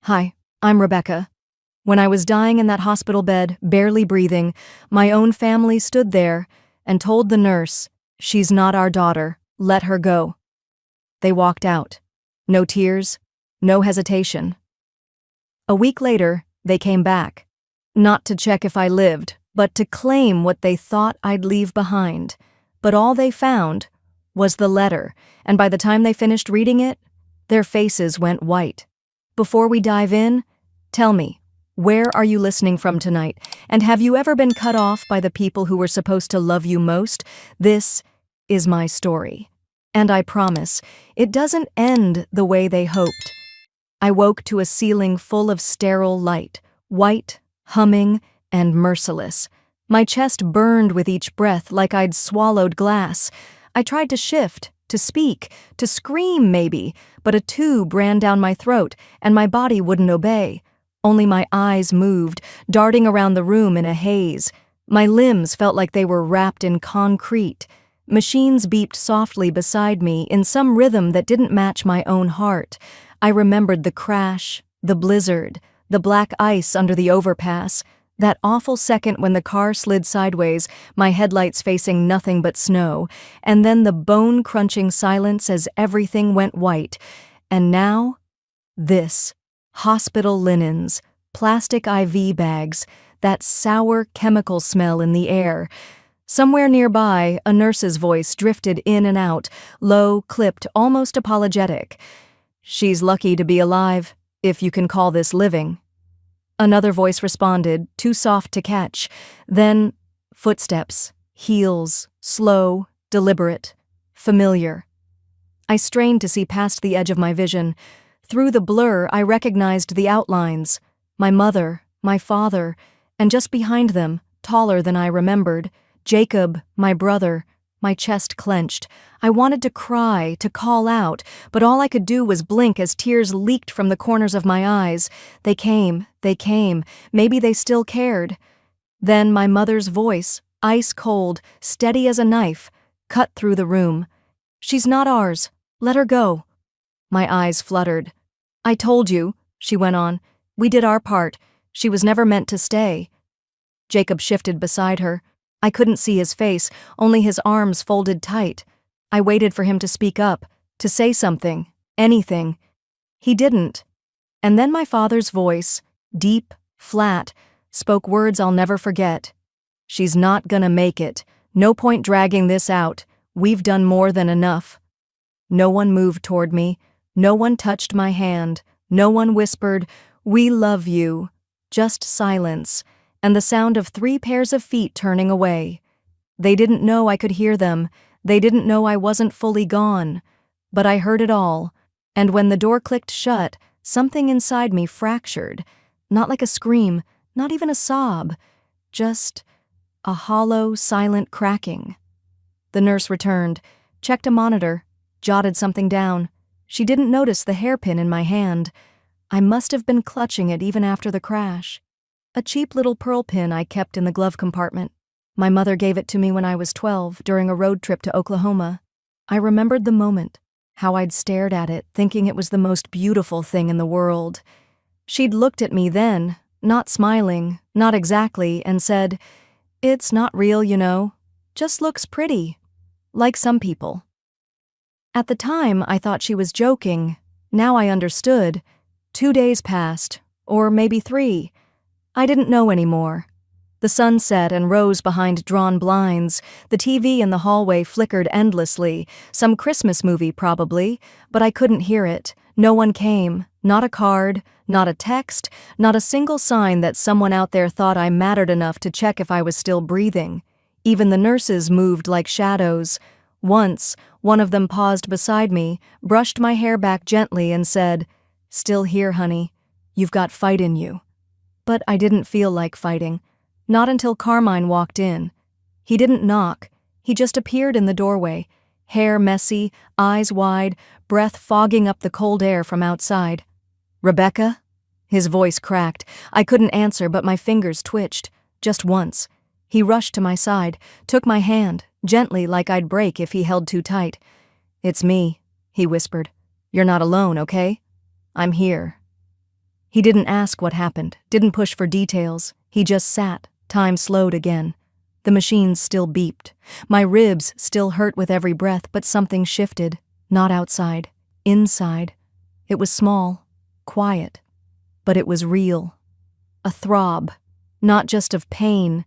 Hi, I'm Rebecca. When I was dying in that hospital bed, barely breathing, my own family stood there and told the nurse, "She's not our daughter, let her go." They walked out. No tears, no hesitation. A week later, they came back. Not to check if I lived, but to claim what they thought I'd leave behind. But all they found was the letter, and by the time they finished reading it, their faces went white. Before we dive in, tell me, where are you listening from tonight? And have you ever been cut off by the people who were supposed to love you most? This is my story. And I promise, it doesn't end the way they hoped. I woke to a ceiling full of sterile light, white, humming, and merciless. My chest burned with each breath like I'd swallowed glass. I tried to shift, to speak, to scream maybe, but a tube ran down my throat and my body wouldn't obey. Only my eyes moved, darting around the room in a haze. My limbs felt like they were wrapped in concrete. Machines beeped softly beside me in some rhythm that didn't match my own heart. I remembered the crash, the blizzard, the black ice under the overpass, that awful second when the car slid sideways, my headlights facing nothing but snow, and then the bone-crunching silence as everything went white. And now, this. Hospital linens, plastic IV bags, that sour chemical smell in the air. Somewhere nearby, a nurse's voice drifted in and out, low, clipped, almost apologetic. "She's lucky to be alive, if you can call this living." Another voice responded, too soft to catch. Then, footsteps, heels, slow, deliberate, familiar. I strained to see past the edge of my vision. Through the blur, I recognized the outlines. My mother, my father, and just behind them, taller than I remembered, Jacob, my brother. My chest clenched. I wanted to cry, to call out, but all I could do was blink as tears leaked from the corners of my eyes. They came. Maybe they still cared. Then my mother's voice, ice cold, steady as a knife, cut through the room. "She's not ours. Let her go." My eyes fluttered. "I told you," she went on. "We did our part. She was never meant to stay." Jacob shifted beside her. I couldn't see his face, only his arms folded tight. I waited for him to speak up, to say something, anything. He didn't. And then my father's voice, deep, flat, spoke words I'll never forget. "She's not gonna make it. No point dragging this out. We've done more than enough." No one moved toward me. No one touched my hand. No one whispered, "We love you." Just silence, and the sound of 3 pairs of feet turning away. They didn't know I could hear them. They didn't know I wasn't fully gone. But I heard it all, and when the door clicked shut, something inside me fractured. Not like a scream, not even a sob, just a hollow, silent cracking. The nurse returned, checked a monitor, jotted something down. She didn't notice the hairpin in my hand. I must have been clutching it even after the crash. A cheap little pearl pin I kept in the glove compartment. My mother gave it to me when I was 12 during a road trip to Oklahoma. I remembered the moment, how I'd stared at it, thinking it was the most beautiful thing in the world. She'd looked at me then, not smiling, not exactly, and said, "It's not real, you know. Just looks pretty. Like some people." At the time, I thought she was joking. Now I understood. 2 days passed, or maybe 3. I didn't know anymore. The sun set and rose behind drawn blinds. The TV in the hallway flickered endlessly. Some Christmas movie, probably, but I couldn't hear it. No one came. Not a card, not a text, not a single sign that someone out there thought I mattered enough to check if I was still breathing. Even the nurses moved like shadows. Once, one of them paused beside me, brushed my hair back gently and said, "Still here, honey. You've got fight in you." But I didn't feel like fighting. Not until Carmine walked in. He didn't knock. He just appeared in the doorway, hair messy, eyes wide, breath fogging up the cold air from outside. "Rebecca?" His voice cracked. I couldn't answer, but my fingers twitched. Just once. He rushed to my side, took my hand, gently like I'd break if he held too tight. "It's me," he whispered. "You're not alone, okay? I'm here." He didn't ask what happened, didn't push for details. He just sat. Time slowed again. The machines still beeped. My ribs still hurt with every breath, but something shifted. Not outside. Inside. It was small. Quiet. But it was real. A throb. Not just of pain,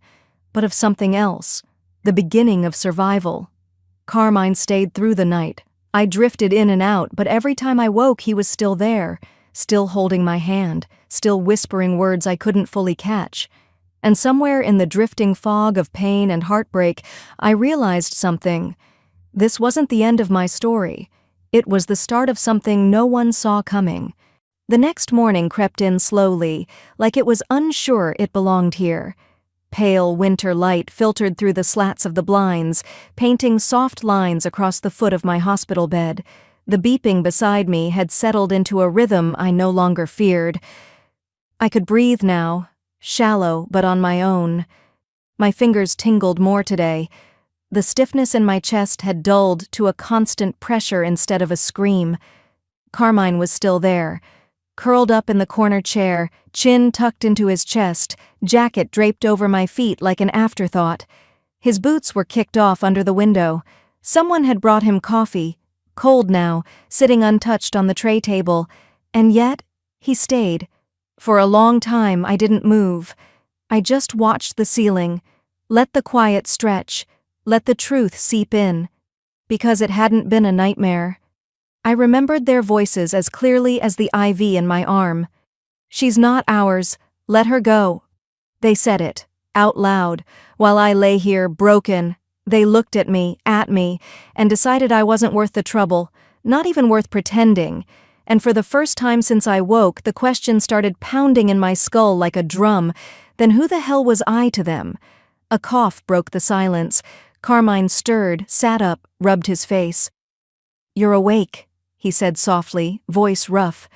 but of something else. The beginning of survival. Carmine stayed through the night. I drifted in and out, but every time I woke he was still there, still holding my hand, still whispering words I couldn't fully catch. And somewhere in the drifting fog of pain and heartbreak, I realized something. This wasn't the end of my story. It was the start of something no one saw coming. The next morning crept in slowly, like it was unsure it belonged here. Pale winter light filtered through the slats of the blinds, painting soft lines across the foot of my hospital bed. The beeping beside me had settled into a rhythm I no longer feared. I could breathe now, shallow but on my own. My fingers tingled more today. The stiffness in my chest had dulled to a constant pressure instead of a scream. Carmine was still there, curled up in the corner chair, chin tucked into his chest, jacket draped over my feet like an afterthought. His boots were kicked off under the window. Someone had brought him coffee, cold now, sitting untouched on the tray table, and yet he stayed. For a long time I didn't move. I just watched the ceiling, let the quiet stretch, let the truth seep in. Because it hadn't been a nightmare. I remembered their voices as clearly as the IV in my arm. "She's not ours. Let her go." They said it, out loud, while I lay here broken. They looked at me, and decided I wasn't worth the trouble, not even worth pretending. And for the first time since I woke, the question started pounding in my skull like a drum. Then who the hell was I to them? A cough broke the silence. Carmine stirred, sat up, rubbed his face. "You're awake," he said softly, voice rough.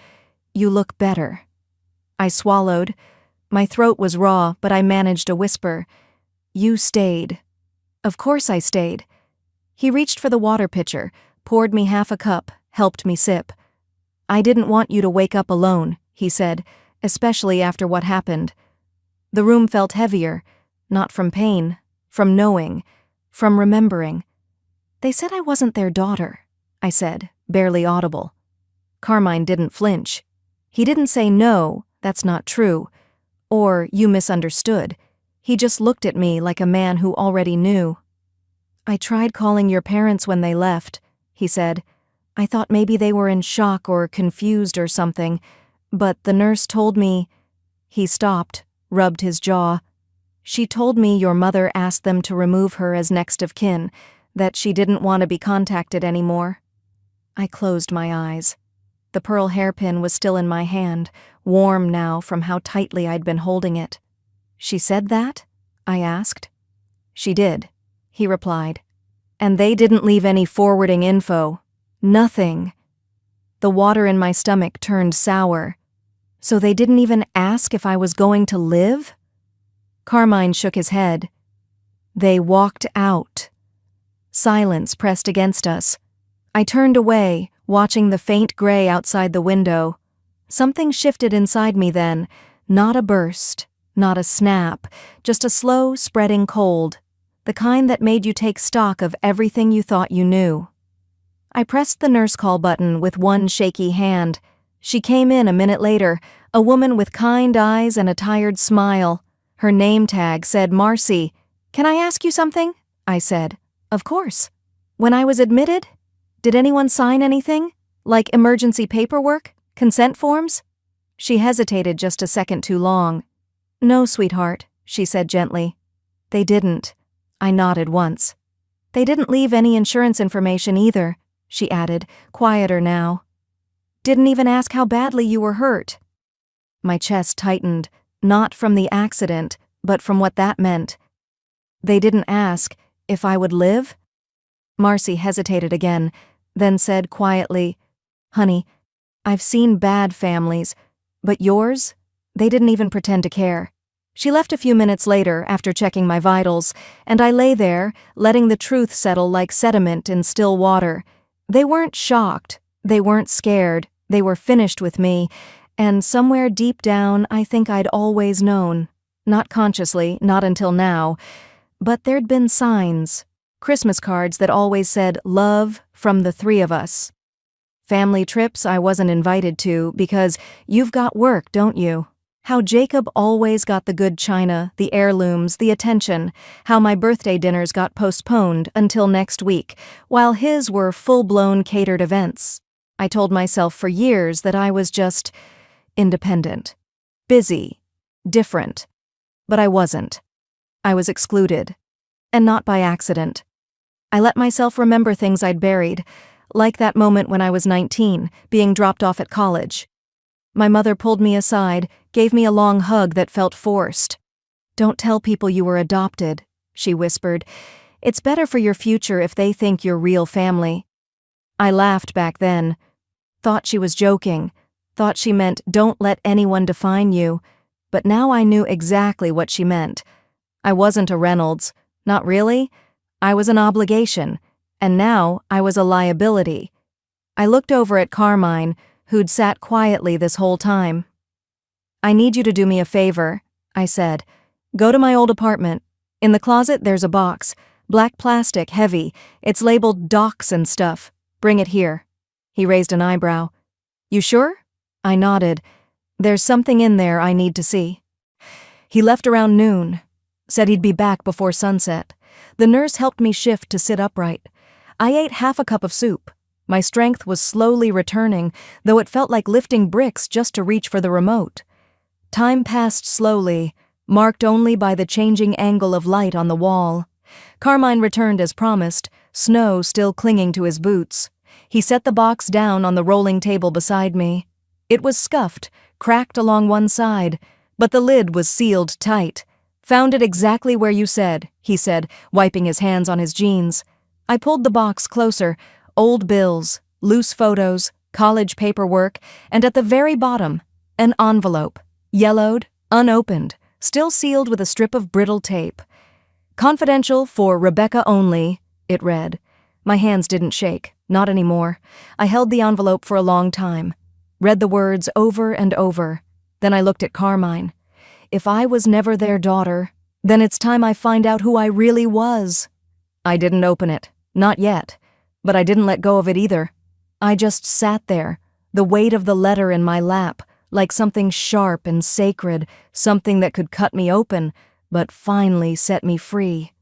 "You look better." I swallowed. My throat was raw, but I managed a whisper. "You stayed." Of course I stayed. He reached for the water pitcher, poured me half a cup, helped me sip. "I didn't want you to wake up alone," he said, "especially after what happened." The room felt heavier, not from pain, from knowing, from remembering. "They said I wasn't their daughter," I said, barely audible. Carmine didn't flinch. He didn't say no, that's not true, or you misunderstood. He just looked at me like a man who already knew. "I tried calling your parents when they left," he said. "I thought maybe they were in shock or confused or something, but the nurse told me—" He stopped, rubbed his jaw. "She told me your mother asked them to remove her as next of kin, that she didn't want to be contacted anymore." I closed my eyes. The pearl hairpin was still in my hand, warm now from how tightly I'd been holding it. "She said that?" I asked. "She did," he replied. "And they didn't leave any forwarding info. Nothing." The water in my stomach turned sour. "So they didn't even ask if I was going to live?" Carmine shook his head. "They walked out." Silence pressed against us. I turned away, watching the faint gray outside the window. Something shifted inside me then, not a burst, not a snap, just a slow, spreading cold, the kind that made you take stock of everything you thought you knew. I pressed the nurse call button with one shaky hand. She came in a minute later, a woman with kind eyes and a tired smile. Her name tag said Marcy. "Can I ask you something?" I said. "Of course." "When I was admitted, did anyone sign anything? Like emergency paperwork? Consent forms?" She hesitated just a second too long. "No, sweetheart," she said gently. "They didn't." I nodded once. "They didn't leave any insurance information either," she added, quieter now. "Didn't even ask how badly you were hurt." My chest tightened, not from the accident, but from what that meant. "They didn't ask if I would live?" Marcy hesitated again, then said quietly, "Honey, I've seen bad families, but yours? They didn't even pretend to care." She left a few minutes later after checking my vitals, and I lay there, letting the truth settle like sediment in still water. They weren't shocked, they weren't scared, they were finished with me, And somewhere deep down, I think I'd always known. Not consciously, not until now, but there'd been signs. Christmas cards that always said, "Love from the three of us." Family trips I wasn't invited to because you've got work, don't you? How Jacob always got the good china, the heirlooms, the attention. How my birthday dinners got postponed until next week, while his were full-blown catered events. I told myself for years that I was just independent, busy, different. But I wasn't. I was excluded. And not by accident. I let myself remember things I'd buried, like that moment when I was 19, being dropped off at college. My mother pulled me aside, gave me a long hug that felt forced. "Don't tell people you were adopted," she whispered. "It's better for your future if they think you're real family." I laughed back then. Thought she was joking. Thought she meant, "Don't let anyone define you." But now I knew exactly what she meant. I wasn't a Reynolds. Not really. I was an obligation. And now I was a liability. I looked over at Carmine, who'd sat quietly this whole time. "I need you to do me a favor," I said. "Go to my old apartment. In the closet there's a box. Black plastic, heavy. It's labeled docs and stuff. Bring it here." He raised an eyebrow. "You sure?" I nodded. "There's something in there I need to see." He left around noon. Said he'd be back before sunset. The nurse helped me shift to sit upright. I ate half a cup of soup. My strength was slowly returning, though it felt like lifting bricks just to reach for the remote. Time passed slowly, marked only by the changing angle of light on the wall. Carmine returned as promised, snow still clinging to his boots. He set the box down on the rolling table beside me. It was scuffed, cracked along one side, but the lid was sealed tight. "Found it exactly where you said," he said, wiping his hands on his jeans. I pulled the box closer. Old bills, loose photos, college paperwork, and at the very bottom, an envelope, yellowed, unopened, still sealed with a strip of brittle tape. "Confidential for Rebecca only," it read. My hands didn't shake, not anymore. I held the envelope for a long time, read the words over and over. Then I looked at Carmine. If I was never their daughter, then it's time I find out who I really was. I didn't open it, not yet, but I didn't let go of it either. I just sat there, the weight of the letter in my lap, like something sharp and sacred, something that could cut me open, but finally set me free.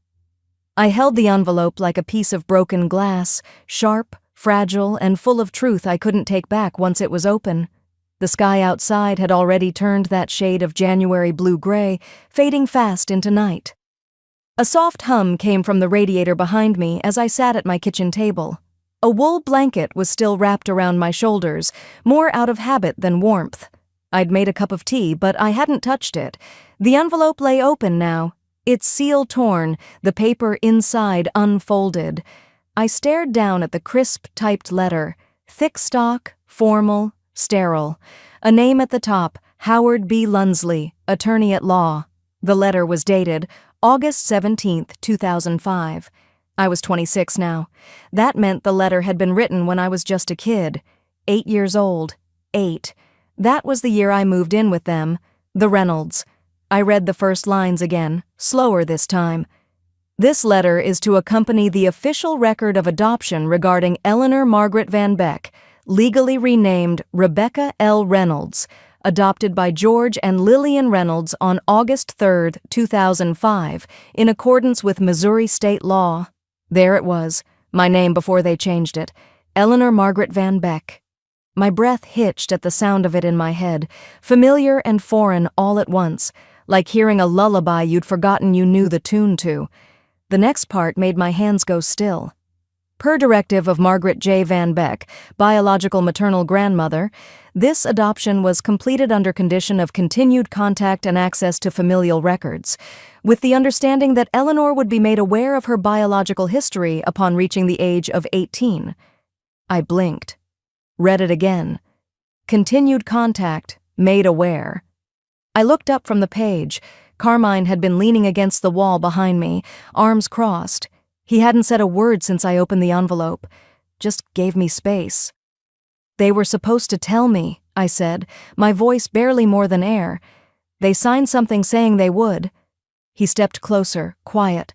I held the envelope like a piece of broken glass, sharp, fragile, and full of truth I couldn't take back once it was open. The sky outside had already turned that shade of January blue-gray, fading fast into night. A soft hum came from the radiator behind me as I sat at my kitchen table. A wool blanket was still wrapped around my shoulders, more out of habit than warmth. I'd made a cup of tea, but I hadn't touched it. The envelope lay open now, its seal torn, the paper inside unfolded. I stared down at the crisp typed letter, thick stock, formal, sterile. A name at the top, Howard B. Lunsley, attorney at law. The letter was dated August 17th, 2005. I was 26 now. That meant the letter had been written when I was just a kid. 8 years old. 8. That was the year I moved in with them, the Reynolds. I read the first lines again, slower this time. This letter is to accompany the official record of adoption regarding Eleanor Margaret Van Beck, legally renamed Rebecca L. Reynolds, adopted by George and Lillian Reynolds on August 3, 2005, in accordance with Missouri state law. There it was, my name before they changed it, Eleanor Margaret Van Beck. My breath hitched at the sound of it in my head, familiar and foreign all at once, like hearing a lullaby you'd forgotten you knew the tune to. The next part made my hands go still. Per directive of Margaret J. Van Beck, biological maternal grandmother, this adoption was completed under condition of continued contact and access to familial records, with the understanding that Eleanor would be made aware of her biological history upon reaching the age of 18. I blinked. Read it again. Continued contact, made aware. I looked up from the page. Carmine had been leaning against the wall behind me, arms crossed. He hadn't said a word since I opened the envelope, just gave me space. They were supposed to tell me, I said, my voice barely more than air. They signed something saying they would. He stepped closer, quiet.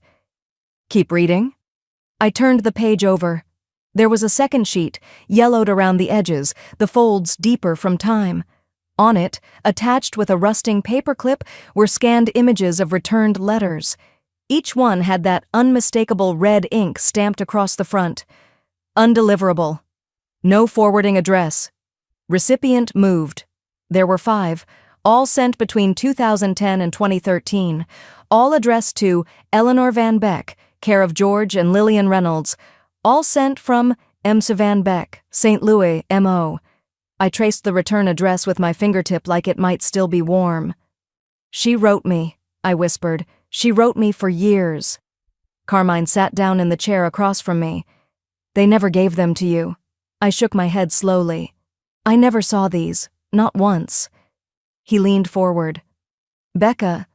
Keep reading? I turned the page over. There was a second sheet, yellowed around the edges, the folds deeper from time. On it, attached with a rusting paperclip, were scanned images of returned letters. Each one had that unmistakable red ink stamped across the front. Undeliverable. No forwarding address. Recipient moved. There were 5, all sent between 2010 and 2013, all addressed to Eleanor Van Beck, care of George and Lillian Reynolds, all sent from Emsa Van Beck, St. Louis, M.O. I traced the return address with my fingertip like it might still be warm. She wrote me, I whispered. She wrote me for years. Carmine sat down in the chair across from me. They never gave them to you. I shook my head slowly. I never saw these, not once. He leaned forward. Becca,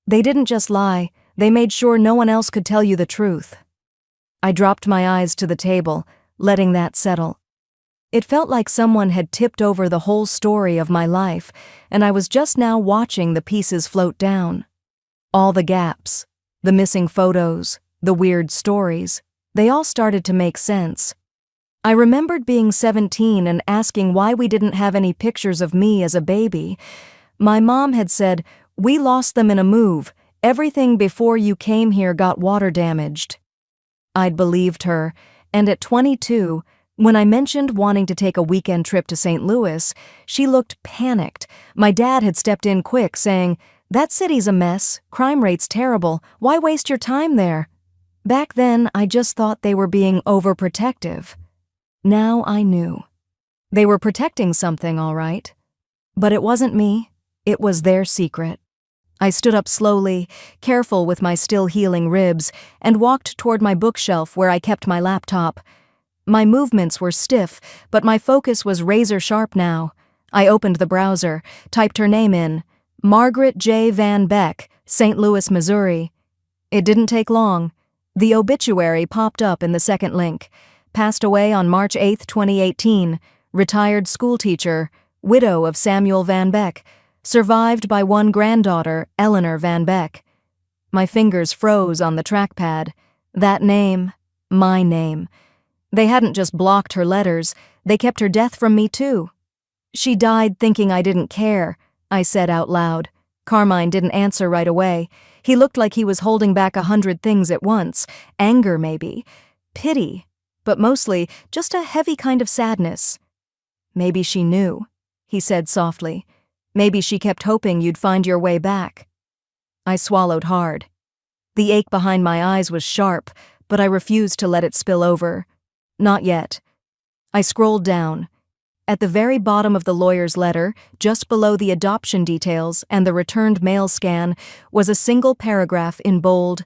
they didn't just lie, they made sure no one else could tell you the truth. I dropped my eyes to the table, letting that settle. It felt like someone had tipped over the whole story of my life, and I was just now watching the pieces float down. All the gaps, the missing photos, the weird stories, they all started to make sense. I remembered being 17 and asking why we didn't have any pictures of me as a baby. My mom had said, "We lost them in a move. Everything before you came here got water damaged." I'd believed her, and at 22, when I mentioned wanting to take a weekend trip to St. Louis, she looked panicked. My dad had stepped in quick, saying, "That city's a mess, crime rate's terrible, why waste your time there?" Back then, I just thought they were being overprotective. Now I knew. They were protecting something, all right. But it wasn't me, it was their secret. I stood up slowly, careful with my still healing ribs, and walked toward my bookshelf where I kept my laptop. My movements were stiff, but my focus was razor sharp now. I opened the browser, typed her name in, Margaret J. Van Beck, St. Louis, Missouri. It didn't take long. The obituary popped up in the second link. Passed away on March 8, 2018, retired schoolteacher, widow of Samuel Van Beck, survived by one granddaughter, Eleanor Van Beck. My fingers froze on the trackpad. That name, my name. They hadn't just blocked her letters, they kept her death from me too. She died thinking I didn't care, I said out loud. Carmine didn't answer right away. He looked like he was holding back 100 things at once. Anger, maybe. Pity. But mostly just a heavy kind of sadness. Maybe she knew, he said softly. Maybe she kept hoping you'd find your way back. I swallowed hard. The ache behind my eyes was sharp, but I refused to let it spill over. Not yet. I scrolled down. At the very bottom of the lawyer's letter, just below the adoption details and the returned mail scan, was a single paragraph in bold,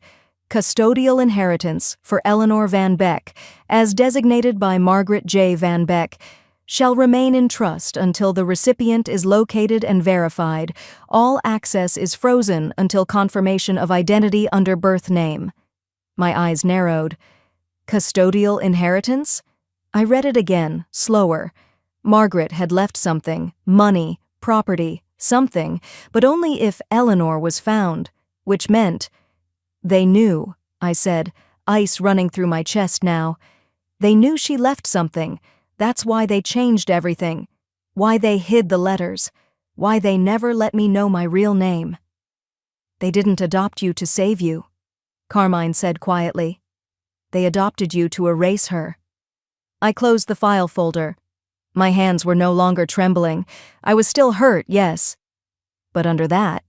"Custodial inheritance for Eleanor Van Beck, as designated by Margaret J. Van Beck, shall remain in trust until the recipient is located and verified. All access is frozen until confirmation of identity under birth name." My eyes narrowed. Custodial inheritance? I read it again, slower. Margaret had left something, money, property, something, but only if Eleanor was found, which meant... They knew, I said, ice running through my chest now. They knew she left something. That's why they changed everything. Why they hid the letters. Why they never let me know my real name. They didn't adopt you to save you, Carmine said quietly. They adopted you to erase her. I closed the file folder. My hands were no longer trembling. I was still hurt, yes. But under that,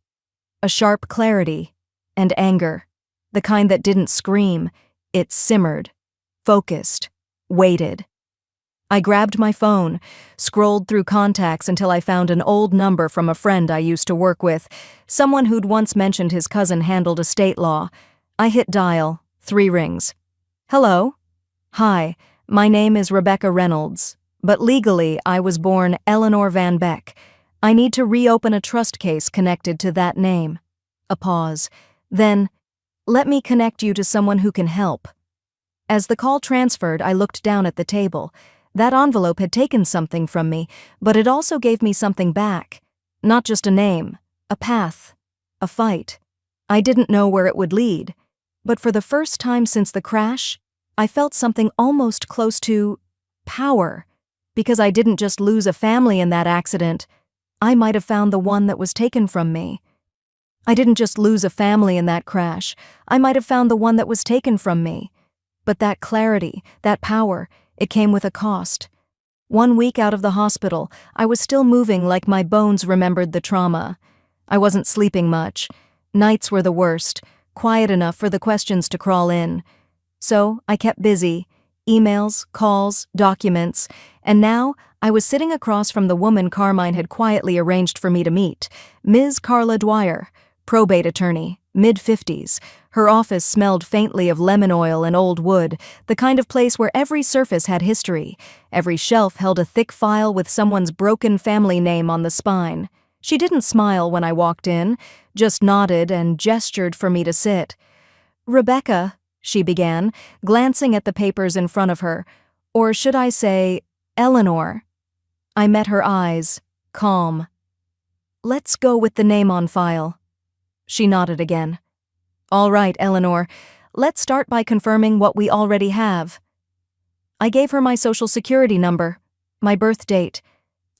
a sharp clarity and anger. The kind that didn't scream, it simmered, focused, waited. I grabbed my phone, scrolled through contacts until I found an old number from a friend I used to work with, someone who'd once mentioned his cousin handled estate law. I hit dial, 3 rings. Hello? Hi, my name is Rebecca Reynolds, but legally I was born Eleanor Van Beck. I need to reopen a trust case connected to that name. A pause. Then, let me connect you to someone who can help. As the call transferred, I looked down at the table. That envelope had taken something from me, but it also gave me something back. Not just a name, a path, a fight. I didn't know where it would lead, but for the first time since the crash, I felt something almost close to power. Because I didn't just lose a family in that accident, I might have found the one that was taken from me. I didn't just lose a family in that crash, I might have found the one that was taken from me. But that clarity, that power, it came with a cost. 1 week out of the hospital, I was still moving like my bones remembered the trauma. I wasn't sleeping much. Nights were the worst, quiet enough for the questions to crawl in. So I kept busy, emails, calls, documents, and now I was sitting across from the woman Carmine had quietly arranged for me to meet, Ms. Carla Dwyer, probate attorney, mid-50s. Her office smelled faintly of lemon oil and old wood, the kind of place where every surface had history. Every shelf held a thick file with someone's broken family name on the spine. She didn't smile when I walked in, just nodded and gestured for me to sit. "Rebecca," she began, glancing at the papers in front of her. Or should I say, Eleanor? I met her eyes, calm. "Let's go with the name on file." She nodded again. "All right, Eleanor, let's start by confirming what we already have." I gave her my social security number, my birth date.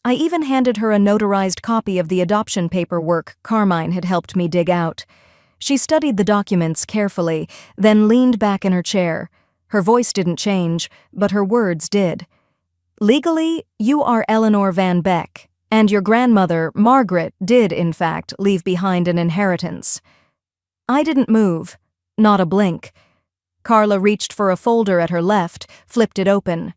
I even handed her a notarized copy of the adoption paperwork Carmine had helped me dig out. She studied the documents carefully, then leaned back in her chair. Her voice didn't change, but her words did. "Legally, you are Eleanor Van Beck, and your grandmother, Margaret, did, in fact, leave behind an inheritance." I didn't move, not a blink. Carla reached for a folder at her left, flipped it open.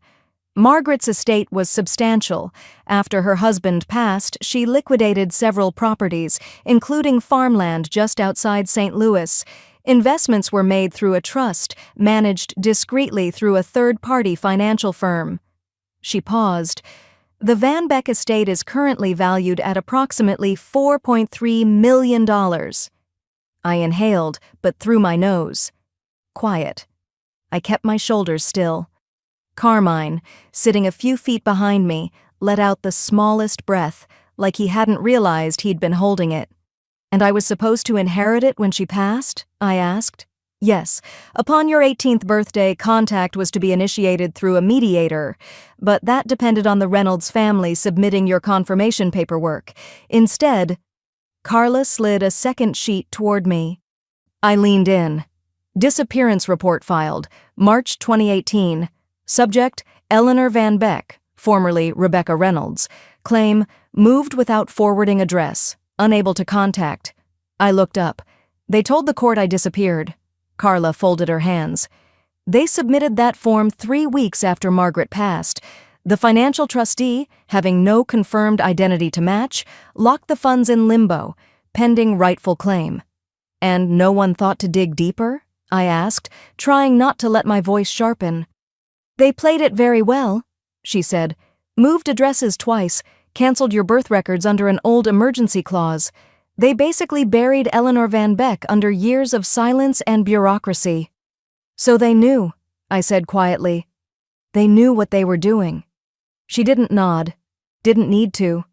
Margaret's estate was substantial. After her husband passed, she liquidated several properties, including farmland just outside St. Louis. Investments were made through a trust, managed discreetly through a third-party financial firm. She paused. The Van Beck estate is currently valued at approximately $4.3 million. I inhaled, but through my nose. Quiet. I kept my shoulders still. Carmine, sitting a few feet behind me, let out the smallest breath, like he hadn't realized he'd been holding it. "And I was supposed to inherit it when she passed?" I asked. "Yes. Upon your 18th birthday, contact was to be initiated through a mediator, but that depended on the Reynolds family submitting your confirmation paperwork. Instead..." Carla slid a second sheet toward me. I leaned in. "Disappearance report filed, March 2018. Subject, Eleanor Van Beck, formerly Rebecca Reynolds. Claim, moved without forwarding address, unable to contact." I looked up. "They told the court I disappeared." Carla folded her hands. "They submitted that form 3 weeks after Margaret passed. The financial trustee, having no confirmed identity to match, locked the funds in limbo, pending rightful claim." "And no one thought to dig deeper?" I asked, trying not to let my voice sharpen. "They played it very well," she said. "Moved addresses twice, canceled your birth records under an old emergency clause. They basically buried Eleanor Van Beck under years of silence and bureaucracy." "So they knew," I said quietly. "They knew what they were doing." She didn't nod. Didn't need to.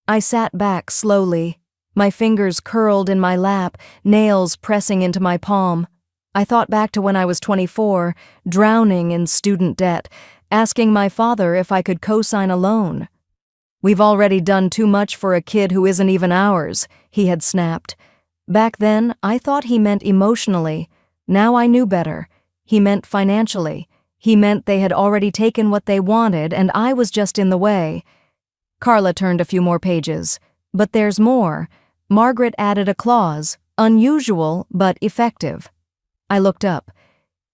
I sat back slowly, my fingers curled in my lap, nails pressing into my palm. I thought back to when I was 24, drowning in student debt, asking my father if I could co-sign a loan. "We've already done too much for a kid who isn't even ours," he had snapped. Back then, I thought he meant emotionally. Now I knew better. He meant financially. He meant they had already taken what they wanted and I was just in the way. Carla turned a few more pages. "But there's more." Margaret added a clause, unusual but effective. I looked up.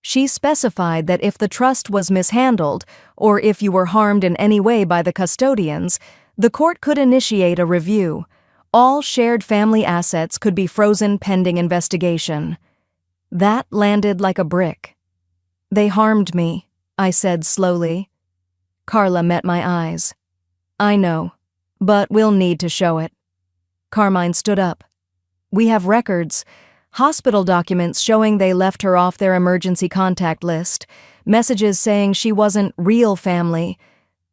She specified that if the trust was mishandled, or if you were harmed in any way by the custodians, the court could initiate a review. All shared family assets could be frozen pending investigation. That landed like a brick. "They harmed me," I said slowly. Carla met my eyes. "I know, but we'll need to show it." Carmine stood up. "We have records. Hospital documents showing they left her off their emergency contact list, messages saying she wasn't real family.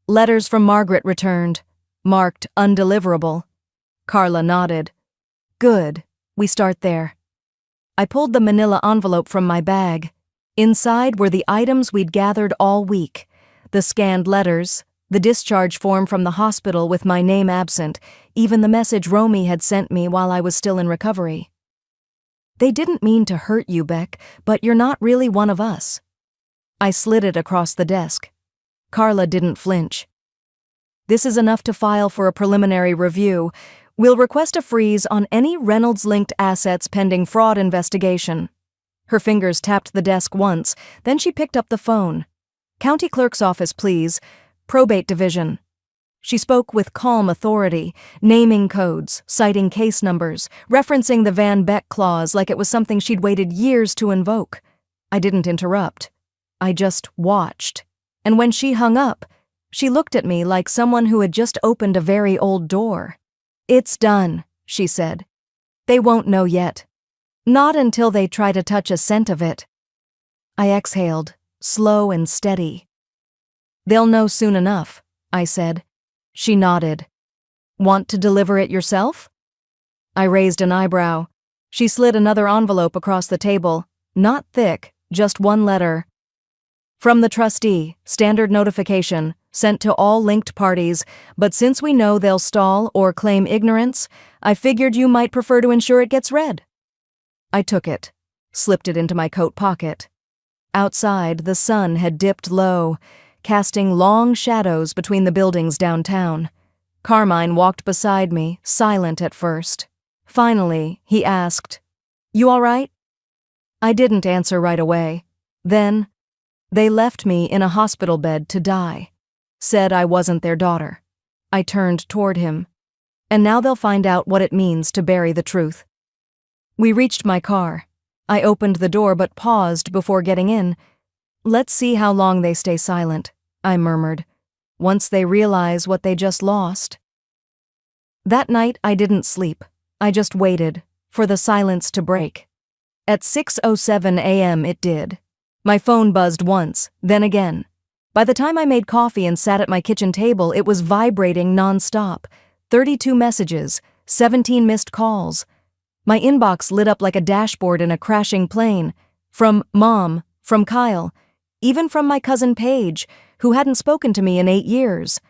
Letters from Margaret returned, marked undeliverable. Carla nodded. Good, we start there. I pulled the manila envelope from my bag. Inside were the items we'd gathered all week. The scanned letters, the discharge form from the hospital with my name absent, even the message Romy had sent me while I was still in recovery. They didn't mean to hurt you, Beck, but you're not really one of us. I slid it across the desk. Carla didn't flinch. This is enough to file for a preliminary review. We'll request a freeze on any Reynolds-linked assets pending fraud investigation. Her fingers tapped the desk once, then she picked up the phone. County Clerk's office, please. Probate Division. She spoke with calm authority, naming codes, citing case numbers, referencing the Van Beck clause like it was something she'd waited years to invoke. I didn't interrupt. I just watched. And when she hung up, she looked at me like someone who had just opened a very old door. It's done, she said. They won't know yet. Not until they try to touch a cent of it. I exhaled, slow and steady. They'll know soon enough, I said. She nodded. Want to deliver it yourself? I raised an eyebrow. She slid another envelope across the table. Not thick, just one letter. From the trustee, standard notification, sent to all linked parties, but since we know they'll stall or claim ignorance, I figured you might prefer to ensure it gets read. I took it, slipped it into my coat pocket. Outside, the sun had dipped low, casting long shadows between the buildings downtown. Carmine walked beside me, silent at first. Finally, he asked, "You all right?" I didn't answer right away. Then, "They left me in a hospital bed to die. Said I wasn't their daughter." I turned toward him. "And now they'll find out what it means to bury the truth." We reached my car. I opened the door but paused before getting in. "Let's see how long they stay silent," I murmured. "Once they realize what they just lost." That night I didn't sleep. I just waited for the silence to break. At 6:07 a.m. it did. My phone buzzed once, then again. By the time I made coffee and sat at my kitchen table, it was vibrating nonstop. 32 messages, 17 missed calls. My inbox lit up like a dashboard in a crashing plane. From Mom, from Kyle, even from my cousin Paige, who hadn't spoken to me in 8 years.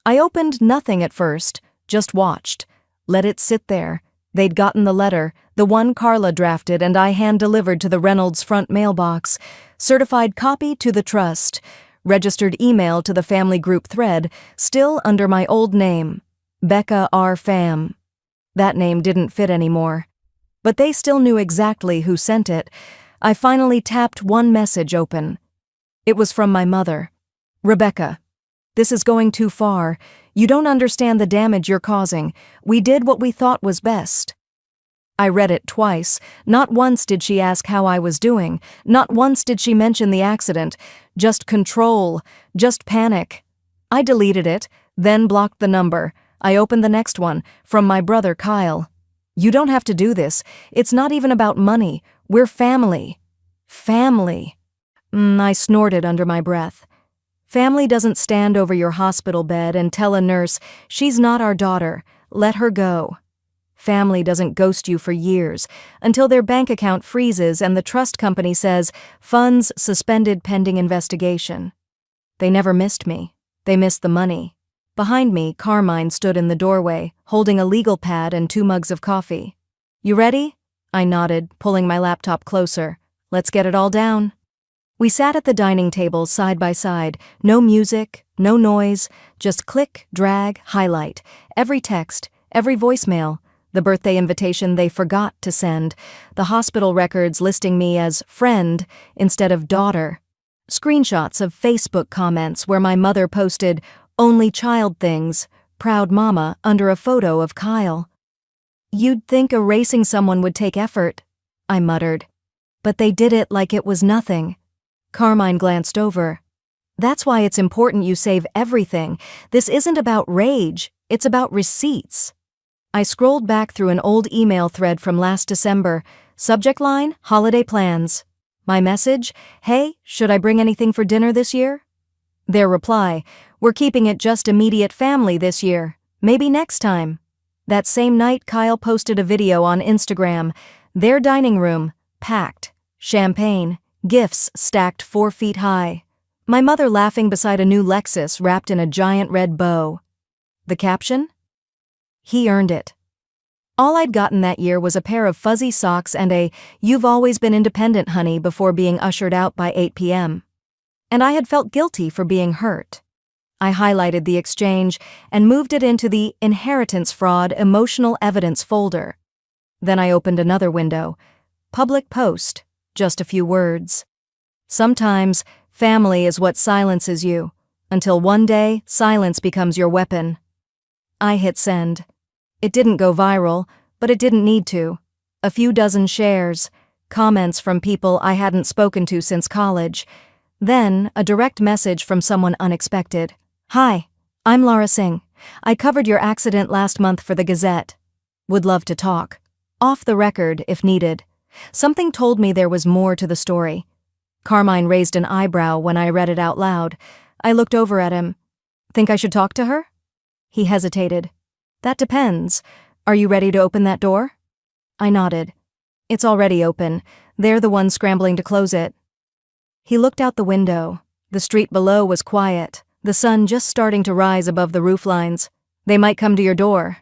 I opened nothing at first, just watched. Let it sit there. They'd gotten the letter, the one Carla drafted and I hand-delivered to the Reynolds front mailbox. Certified copy to the trust. Registered email to the family group thread, still under my old name, Becca R. Pham. That name didn't fit anymore. But they still knew exactly who sent it. I finally tapped one message open. It was from my mother. "Rebecca, this is going too far. You don't understand the damage you're causing. We did what we thought was best." I read it twice. Not once did she ask how I was doing. Not once did she mention the accident. Just control. Just panic. I deleted it, then blocked the number. I opened the next one, from my brother Kyle. "You don't have to do this. It's not even about money. We're family." Family. I snorted under my breath. Family doesn't stand over your hospital bed and tell a nurse, "She's not our daughter. Let her go." Family doesn't ghost you for years, until their bank account freezes and the trust company says, "Funds suspended pending investigation." They never missed me. They missed the money. Behind me, Carmine stood in the doorway, holding a legal pad and 2 mugs of coffee. "You ready?" I nodded, pulling my laptop closer. "Let's get it all down." We sat at the dining table side by side, no music, no noise, just click, drag, highlight, every text, every voicemail, the birthday invitation they forgot to send, the hospital records listing me as friend instead of daughter, screenshots of Facebook comments where my mother posted "only child things, proud mama" under a photo of Kyle. "You'd think erasing someone would take effort," I muttered. But they did it like it was nothing. Carmine glanced over. "That's why it's important you save everything. This isn't about rage, it's about receipts." I scrolled back through an old email thread from last December. Subject line, holiday plans. My message, "Hey, should I bring anything for dinner this year?" Their reply, We're keeping it just immediate family this year. Maybe next time." That same night, Kyle posted a video on Instagram. Their dining room, packed. Champagne, gifts stacked 4 feet high. My mother laughing beside a new Lexus wrapped in a giant red bow. The caption? "He earned it." All I'd gotten that year was a pair of fuzzy socks and a "You've always been independent, honey," before being ushered out by 8 p.m. And I had felt guilty for being hurt. I highlighted the exchange and moved it into the inheritance fraud emotional evidence folder. Then I opened another window. Public post, just a few words. Sometimes, family is what silences you, until one day, silence becomes your weapon. I hit send. It didn't go viral, but it didn't need to. A few dozen shares, comments from people I hadn't spoken to since college. Then, a direct message from someone unexpected. "Hi, I'm Laura Singh. I covered your accident last month for the Gazette. Would love to talk. Off the record, if needed." Something told me there was more to the story. Carmine raised an eyebrow when I read it out loud. I looked over at him. "Think I should talk to her?" He hesitated. "That depends. Are you ready to open that door?" I nodded. "It's already open. They're the ones scrambling to close it." He looked out the window. The street below was quiet, the sun just starting to rise above the rooflines. "They might come to your door."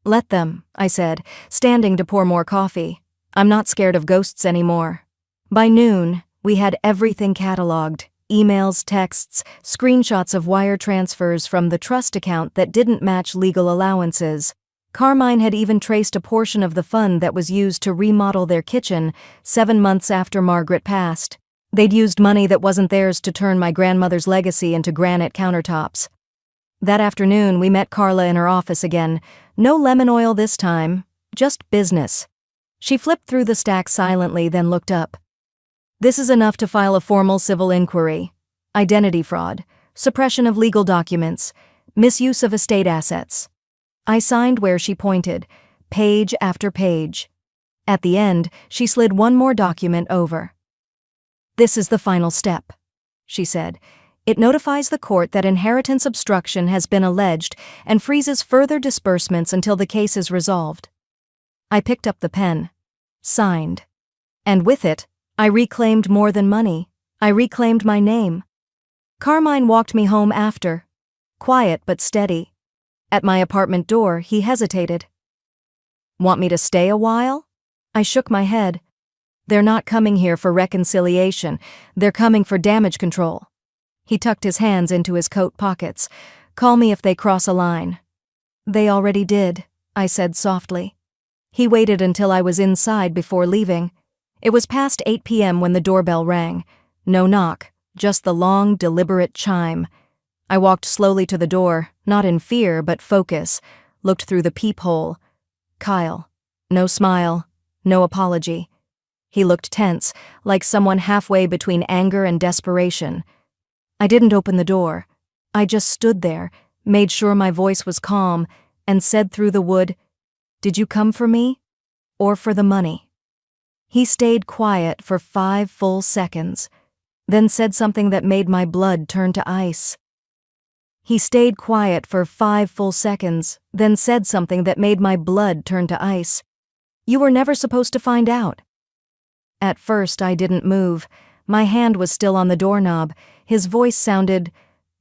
"Let them," I said, standing to pour more coffee. "I'm not scared of ghosts anymore." By noon, we had everything cataloged. Emails, texts, screenshots of wire transfers from the trust account that didn't match legal allowances. Carmine had even traced a portion of the fund that was used to remodel their kitchen 7 months after Margaret passed. They'd used money that wasn't theirs to turn my grandmother's legacy into granite countertops. That afternoon, we met Carla in her office again. No lemon oil this time, just business. She flipped through the stack silently, then looked up. "This is enough to file a formal civil inquiry. Identity fraud, suppression of legal documents, misuse of estate assets." I signed where she pointed, page after page. At the end, she slid one more document over. "This is the final step," she said. "It notifies the court that inheritance obstruction has been alleged and freezes further disbursements until the case is resolved." I picked up the pen. Signed. And with it, I reclaimed more than money. I reclaimed my name. Carmine walked me home after. Quiet but steady. At my apartment door, he hesitated. "Want me to stay a while?" I shook my head. "They're not coming here for reconciliation. They're coming for damage control." He tucked his hands into his coat pockets. "Call me if they cross a line." "They already did," I said softly. He waited until I was inside before leaving. It was past 8 p.m. when the doorbell rang. No knock, just the long, deliberate chime. I walked slowly to the door, not in fear but focus, looked through the peephole. Kyle. No smile, no apology. He looked tense, like someone halfway between anger and desperation. I didn't open the door. I just stood there, made sure my voice was calm, and said through the wood, "Did you come for me? Or for the money?" He stayed quiet for 5 full seconds, then said something that made my blood turn to ice. He stayed quiet for 5 full seconds, then said something that made my blood turn to ice. "You were never supposed to find out." At first, I didn't move. My hand was still on the doorknob. His voice sounded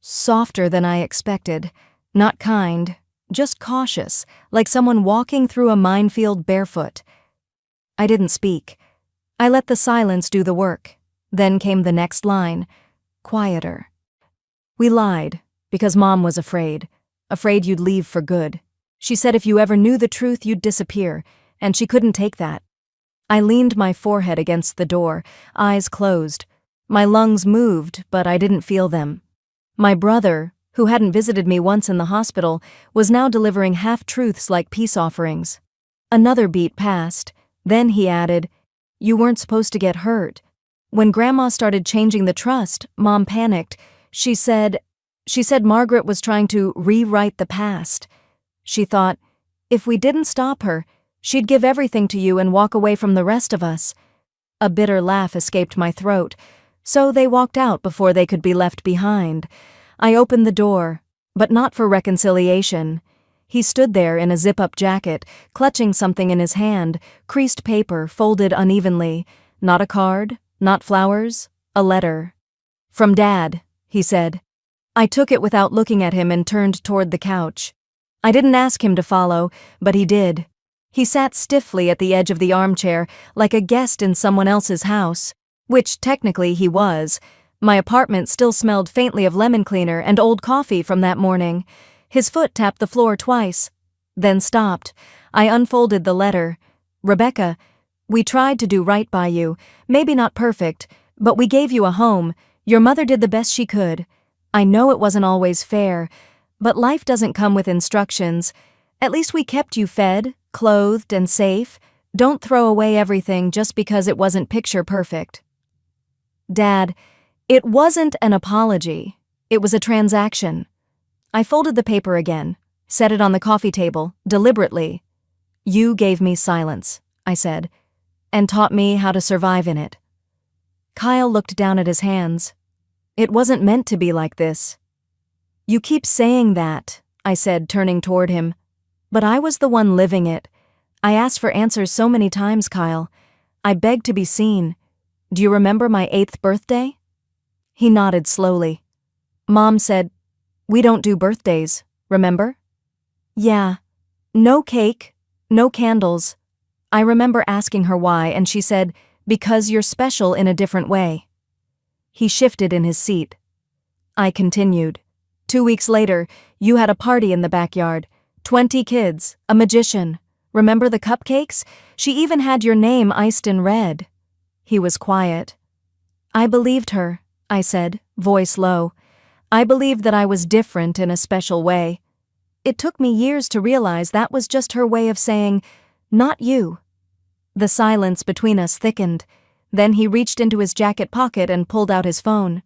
softer than I expected. Not kind, just cautious, like someone walking through a minefield barefoot. I didn't speak. I let the silence do the work. Then came the next line, quieter. "We lied, because Mom was afraid you'd leave for good. She said if you ever knew the truth, you'd disappear, and she couldn't take that." I leaned my forehead against the door, eyes closed. My lungs moved, but I didn't feel them. My brother, who hadn't visited me once in the hospital, was now delivering half-truths like peace offerings. Another beat passed. Then he added, "You weren't supposed to get hurt. When Grandma started changing the trust, Mom panicked. She said Margaret was trying to rewrite the past. She thought, if we didn't stop her, she'd give everything to you and walk away from the rest of us." A bitter laugh escaped my throat. "So they walked out before they could be left behind." I opened the door, But not for reconciliation. He stood there in a zip-up jacket, clutching something in his hand, creased paper folded unevenly. Not a card, not flowers, a letter. "From Dad," he said. I took it without looking at him and turned toward the couch. I didn't ask him to follow, but he did. He sat stiffly at the edge of the armchair, like a guest in someone else's house, which technically he was. My apartment still smelled faintly of lemon cleaner and old coffee from that morning. His foot tapped the floor twice, then stopped. I unfolded the letter. "Rebecca, we tried to do right by you, maybe not perfect, but we gave you a home. Your mother did the best she could. I know it wasn't always fair, but life doesn't come with instructions. At least we kept you fed, clothed, and safe. Don't throw away everything just because it wasn't picture perfect." Dad, it wasn't an apology. It was a transaction. I folded the paper again, set it on the coffee table, deliberately. "You gave me silence," I said, "and taught me how to survive in it." Kyle looked down at his hands. "It wasn't meant to be like this." "You keep saying that," I said, turning toward him. "But I was the one living it. I asked for answers so many times, Kyle. I begged to be seen. Do you remember my 8th birthday?" He nodded slowly. "Mom said, 'We don't do birthdays, remember?'" "Yeah. No cake, no candles." I remember asking her why, and she said, "Because you're special in a different way." He shifted in his seat. I continued. "2 weeks later, you had a party in the backyard. 20 kids, a magician. Remember the cupcakes? She even had your name iced in red." He was quiet. "I believed her," I said, voice low. "I believed that I was different in a special way. It took me years to realize that was just her way of saying, 'Not you.'" The silence between us thickened. Then he reached into his jacket pocket and pulled out his phone.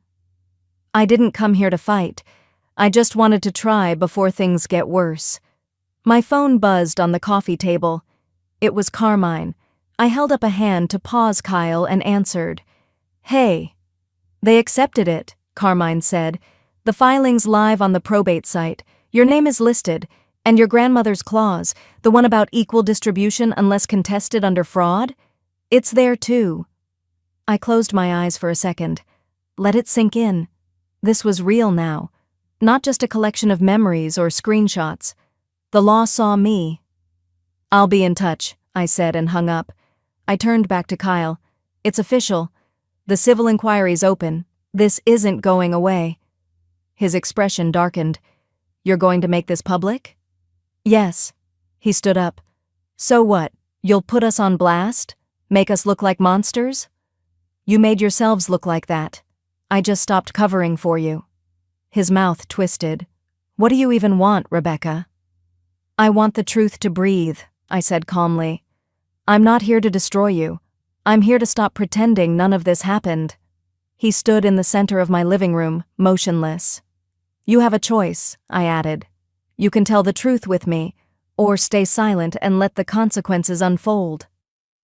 "I didn't come here to fight. I just wanted to try before things get worse." My phone buzzed on the coffee table. It was Carmine. I held up a hand to pause Kyle and answered. "Hey." "They accepted it," Carmine said. "The filing's live on the probate site. Your name is listed, and your grandmother's clause, the one about equal distribution unless contested under fraud, it's there too." I closed my eyes for a second. Let it sink in. This was real now. Not just a collection of memories or screenshots. The law saw me. "I'll be in touch," I said and hung up. I turned back to Kyle. "It's official. The civil inquiry's open. This isn't going away." His expression darkened. "You're going to make this public?" "Yes." He stood up. "So what? You'll put us on blast? Make us look like monsters?" "You made yourselves look like that. I just stopped covering for you." His mouth twisted. "What do you even want, Rebecca?" "I want the truth to breathe," I said calmly. "I'm not here to destroy you. I'm here to stop pretending none of this happened." He stood in the center of my living room, motionless. "You have a choice," I added. "You can tell the truth with me, or stay silent and let the consequences unfold."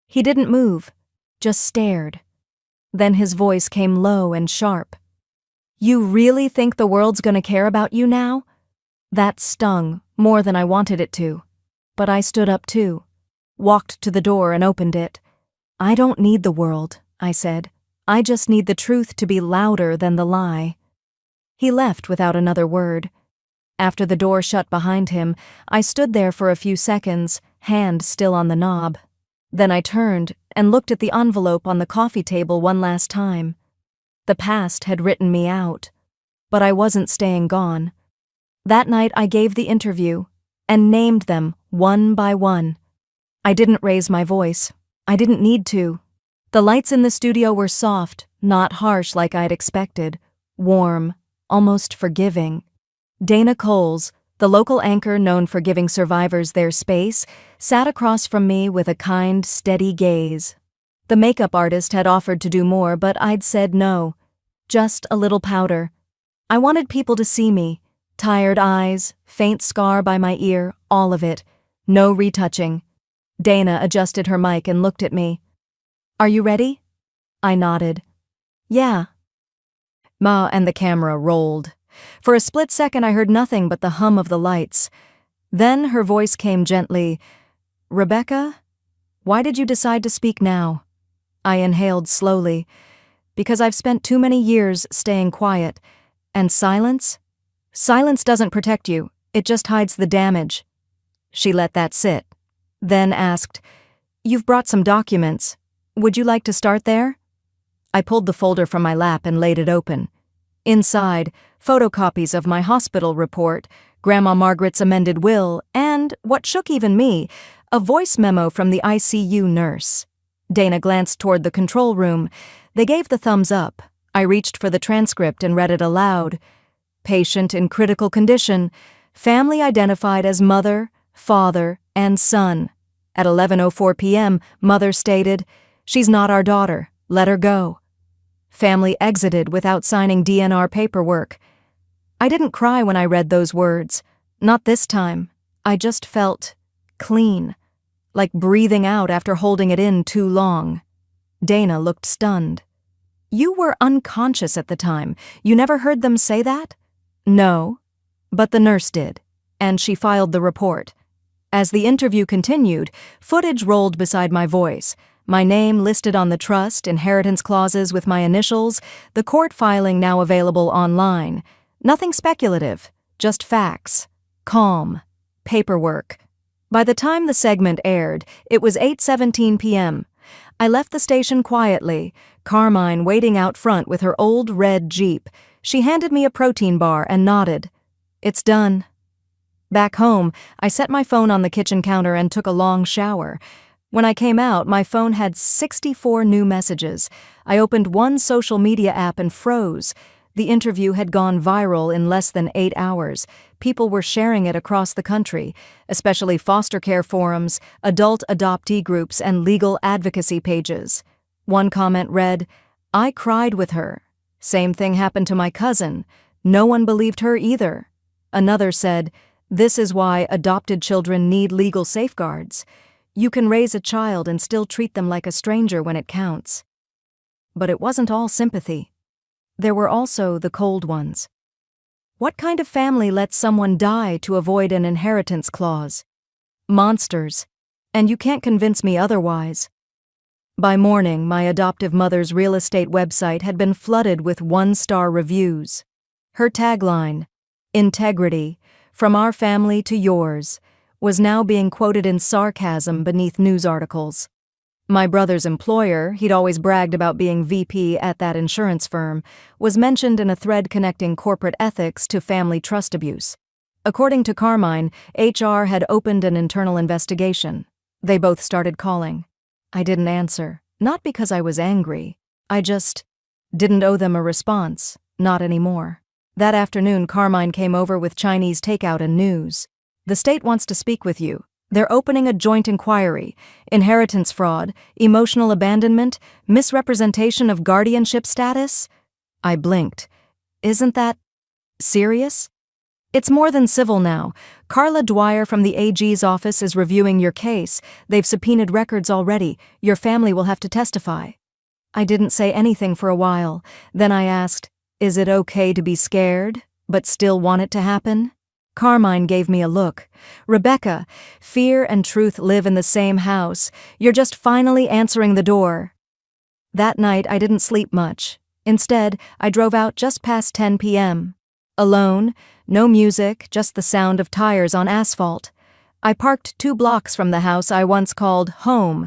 He didn't move, just stared. Then his voice came low and sharp. "You really think the world's gonna care about you now?" That stung more than I wanted it to. But I stood up too, walked to the door and opened it. "I don't need the world," I said. "I just need the truth to be louder than the lie." He left without another word. After the door shut behind him, I stood there for a few seconds, hand still on the knob. Then I turned and looked at the envelope on the coffee table one last time. The past had written me out, but I wasn't staying gone. That night I gave the interview and named them one by one. I didn't raise my voice. I didn't need to. The lights in the studio were soft, not harsh like I'd expected, warm, almost forgiving. Dana Coles, the local anchor known for giving survivors their space, sat across from me with a kind, steady gaze. The makeup artist had offered to do more, but I'd said no. Just a little powder. I wanted people to see me. Tired eyes, faint scar by my ear, all of it. No retouching. Dana adjusted her mic and looked at me. "Are you ready?" I nodded. "Yeah." Ma and the camera rolled. For a split second I heard nothing but the hum of the lights. Then her voice came gently. "Rebecca, why did you decide to speak now?" I inhaled slowly. "Because I've spent too many years staying quiet. And silence? Silence doesn't protect you, it just hides the damage." She let that sit. Then asked, "You've brought some documents. Would you like to start there?" I pulled the folder from my lap and laid it open. Inside, photocopies of my hospital report, Grandma Margaret's amended will, and, what shook even me, a voice memo from the ICU nurse. Dana glanced toward the control room. They gave the thumbs up. I reached for the transcript and read it aloud. "Patient in critical condition. Family identified as mother, father, and son. At 11:04 p.m., mother stated, 'She's not our daughter. Let her go.' Family exited without signing DNR paperwork." I didn't cry when I read those words. Not this time. I just felt clean, like breathing out after holding it in too long. Dana looked stunned. "You were unconscious at the time. You never heard them say that?" "No, but the nurse did, and she filed the report." As the interview continued, footage rolled beside my voice. My name listed on the trust, inheritance clauses with my initials, the court filing now available online. Nothing speculative, just facts. Calm. Paperwork. By the time the segment aired, it was 8:17 p.m. I left the station quietly, Carmine waiting out front with her old red Jeep. She handed me a protein bar and nodded. "It's done." Back home, I set my phone on the kitchen counter and took a long shower. When I came out, my phone had 64 new messages. I opened one social media app and froze. The interview had gone viral in less than 8 hours. People were sharing it across the country, especially foster care forums, adult adoptee groups, and legal advocacy pages. One comment read, "I cried with her. Same thing happened to my cousin. No one believed her either." Another said, "This is why adopted children need legal safeguards. You can raise a child and still treat them like a stranger when it counts." But it wasn't all sympathy. There were also the cold ones. What kind of family lets someone die to avoid an inheritance clause? Monsters. And you can't convince me otherwise. By morning, my adoptive mother's real estate website had been flooded with one-star reviews. Her tagline, "Integrity, from our family to yours," was now being quoted in sarcasm beneath news articles. My brother's employer, he'd always bragged about being VP at that insurance firm, was mentioned in a thread connecting corporate ethics to family trust abuse. According to Carmine, HR had opened an internal investigation. They both started calling. I didn't answer, not because I was angry. I just didn't owe them a response, not anymore. That afternoon, Carmine came over with Chinese takeout and news. "The state wants to speak with you. They're opening a joint inquiry. Inheritance fraud, emotional abandonment, misrepresentation of guardianship status." I blinked. "Isn't that serious?" "It's more than civil now. Carla Dwyer from the AG's office is reviewing your case. They've subpoenaed records already. Your family will have to testify." I didn't say anything for a while. Then I asked, "Is it okay to be scared, but still want it to happen?" Carmine gave me a look. "Rebecca, fear and truth live in the same house. You're just finally answering the door." That night, I didn't sleep much. Instead, I drove out just past 10 p.m. Alone, no music, just the sound of tires on asphalt. I parked 2 blocks from the house I once called home.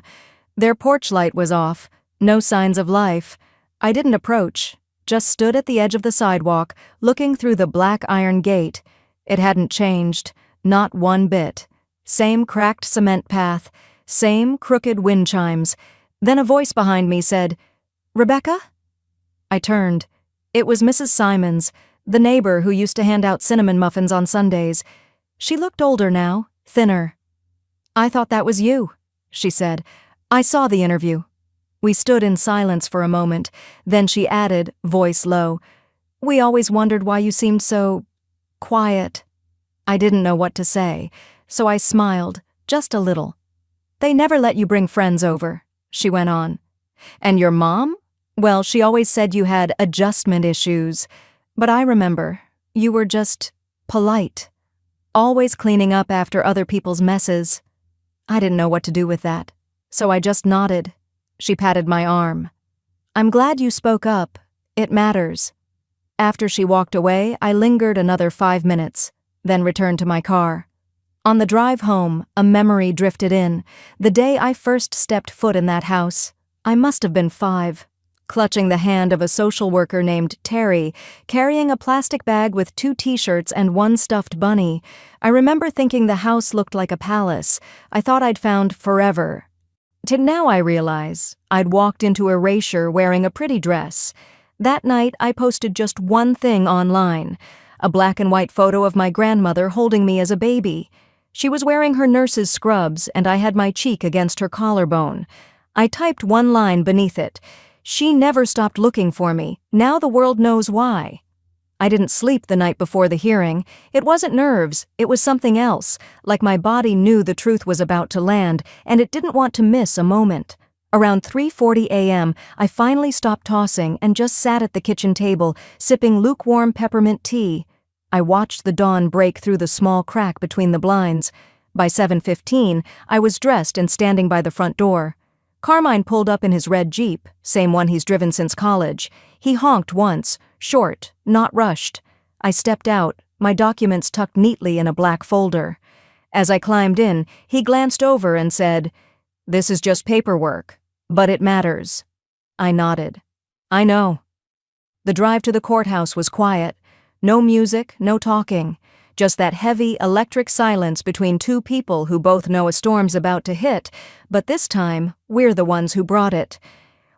Their porch light was off, no signs of life. I didn't approach, just stood at the edge of the sidewalk, looking through the black iron gate. It hadn't changed, not one bit. Same cracked cement path, same crooked wind chimes. Then a voice behind me said, "Rebecca?" I turned. It was Mrs. Simons, the neighbor who used to hand out cinnamon muffins on Sundays. She looked older now, thinner. "I thought that was you," she said. "I saw the interview." We stood in silence for a moment. Then she added, voice low, "We always wondered why you seemed so quiet." I didn't know what to say, so I smiled, just a little. "They never let you bring friends over," she went on. "And your mom? Well, she always said you had adjustment issues. But I remember. You were just polite, always cleaning up after other people's messes. I didn't know what to do with that, so I just nodded. She patted my arm. I'm glad you spoke up. It matters. After she walked away, I lingered another 5 minutes, then returned to my car. On the drive home, a memory drifted in. The day I first stepped foot in that house. I must have been 5. Clutching the hand of a social worker named Terry, carrying a plastic bag with 2 t-shirts and 1 stuffed bunny. I remember thinking the house looked like a palace. I thought I'd found forever. Now I realize I'd walked into erasure wearing a pretty dress. That night, I posted just one thing online, a black and white photo of my grandmother holding me as a baby. She was wearing her nurse's scrubs, and I had my cheek against her collarbone. I typed one line beneath it. She never stopped looking for me. Now the world knows why. I didn't sleep the night before the hearing. It wasn't nerves, it was something else, like my body knew the truth was about to land, and it didn't want to miss a moment. Around 3:40 a.m., I finally stopped tossing and just sat at the kitchen table, sipping lukewarm peppermint tea. I watched the dawn break through the small crack between the blinds. By 7:15, I was dressed and standing by the front door. Carmine pulled up in his red Jeep, same one he's driven since college. He honked once, short, not rushed. I stepped out, my documents tucked neatly in a black folder. As I climbed in, he glanced over and said, "This is just paperwork, but it matters." I nodded. I know. The drive to the courthouse was quiet. No music, no talking. Just that heavy, electric silence between 2 people who both know a storm's about to hit, but this time, we're the ones who brought it.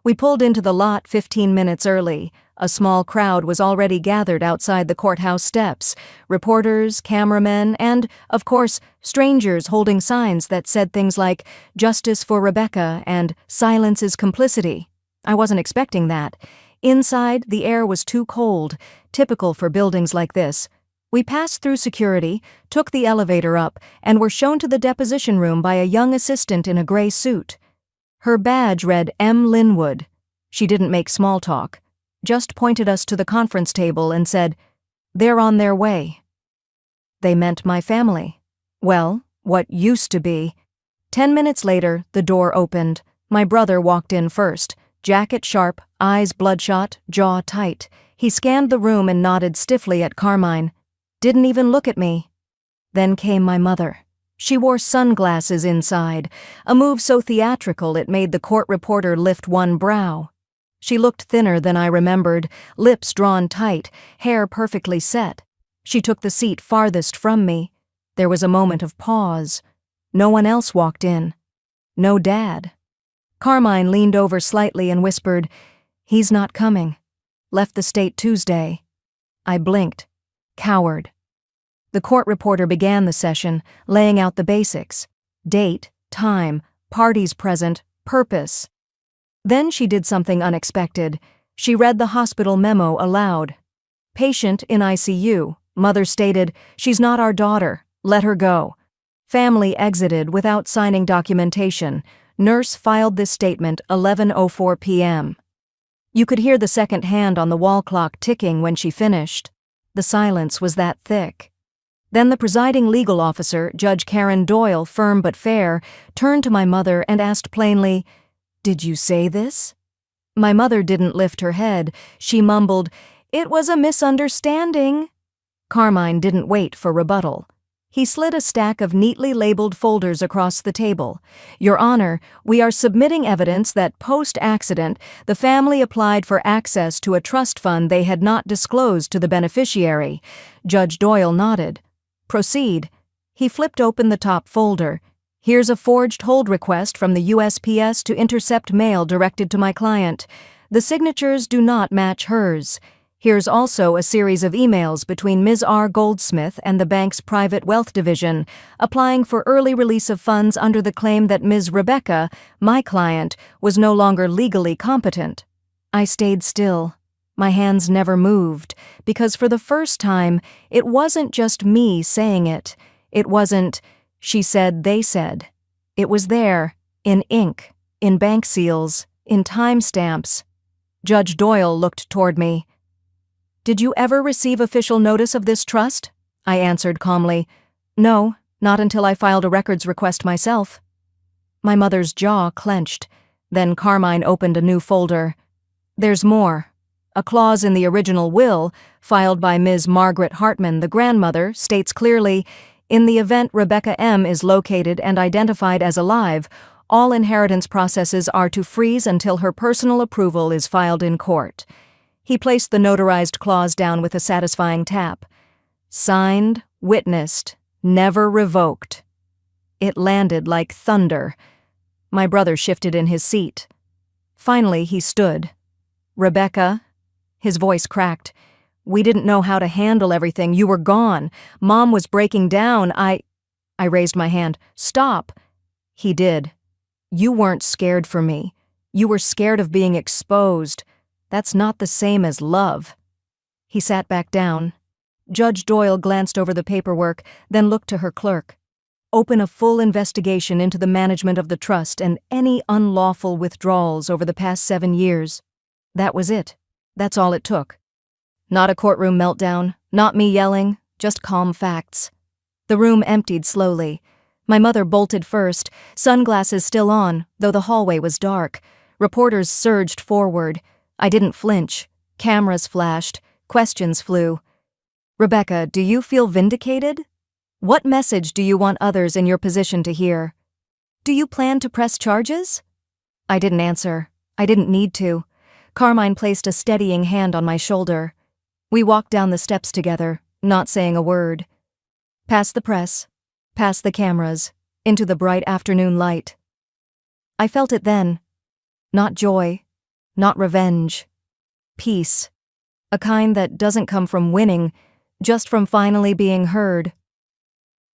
We pulled into the lot 15 minutes early. A small crowd was already gathered outside the courthouse steps. Reporters, cameramen, and, of course, strangers holding signs that said things like, "Justice for Rebecca" and "Silence is complicity." I wasn't expecting that. Inside, the air was too cold, typical for buildings like this. We passed through security, took the elevator up, and were shown to the deposition room by a young assistant in a gray suit. Her badge read M. Linwood. She didn't make small talk, just pointed us to the conference table and said, "They're on their way." They meant my family. Well, what used to be. 10 minutes later, the door opened. My brother walked in first, jacket sharp, eyes bloodshot, jaw tight. He scanned the room and nodded stiffly at Carmine. Didn't even look at me. Then came my mother. She wore sunglasses inside, a move so theatrical it made the court reporter lift one brow. She looked thinner than I remembered, lips drawn tight, hair perfectly set. She took the seat farthest from me. There was a moment of pause. No one else walked in. No Dad. Carmine leaned over slightly and whispered, "He's not coming. Left the state Tuesday." I blinked. Coward. The court reporter began the session, laying out the basics. Date, time, parties present, purpose. Then she did something unexpected. She read the hospital memo aloud. Patient in ICU. Mother stated, "She's not our daughter. Let her go." Family exited without signing documentation. Nurse filed this statement 11:04 p.m. You could hear the second hand on the wall clock ticking when she finished. The silence was that thick. Then the presiding legal officer, Judge Karen Doyle, firm but fair, turned to my mother and asked plainly, "Did you say this?" My mother didn't lift her head. She mumbled, "It was a misunderstanding." Carmine didn't wait for rebuttal. He slid a stack of neatly labeled folders across the table. "Your Honor, we are submitting evidence that post-accident, the family applied for access to a trust fund they had not disclosed to the beneficiary." Judge Doyle nodded. "Proceed." He flipped open the top folder. "Here's a forged hold request from the USPS to intercept mail directed to my client. The signatures do not match hers. Here's also a series of emails between Ms. R. Goldsmith and the bank's private wealth division, applying for early release of funds under the claim that Ms. Rebecca, my client, was no longer legally competent." I stayed still. My hands never moved, because for the first time, it wasn't just me saying it. It wasn't, "she said, they said." It was there, in ink, in bank seals, in timestamps. Judge Doyle looked toward me. "Did you ever receive official notice of this trust?" I answered calmly. "No, not until I filed a records request myself." My mother's jaw clenched. Then Carmine opened a new folder. "There's more. A clause in the original will, filed by Ms. Margaret Hartman, the grandmother, states clearly, 'In the event Rebecca M. is located and identified as alive, all inheritance processes are to freeze until her personal approval is filed in court.'" He placed the notarized clause down with a satisfying tap. "Signed, witnessed, never revoked." It landed like thunder. My brother shifted in his seat. Finally, he stood. "Rebecca," his voice cracked, "we didn't know how to handle everything. You were gone. Mom was breaking down. I raised my hand. "Stop." He did. "You weren't scared for me. You were scared of being exposed. That's not the same as love." He sat back down. Judge Doyle glanced over the paperwork, then looked to her clerk. "Open a full investigation into the management of the trust and any unlawful withdrawals over the past 7 years." That was it. That's all it took. Not a courtroom meltdown, not me yelling, just calm facts. The room emptied slowly. My mother bolted first, sunglasses still on, though the hallway was dark. Reporters surged forward. I didn't flinch. Cameras flashed. Questions flew. "Rebecca, do you feel vindicated? What message do you want others in your position to hear? Do you plan to press charges?" I didn't answer. I didn't need to. Carmine placed a steadying hand on my shoulder. We walked down the steps together, not saying a word. Past the press, past the cameras, into the bright afternoon light. I felt it then. Not joy, not revenge. Peace. A kind that doesn't come from winning, just from finally being heard.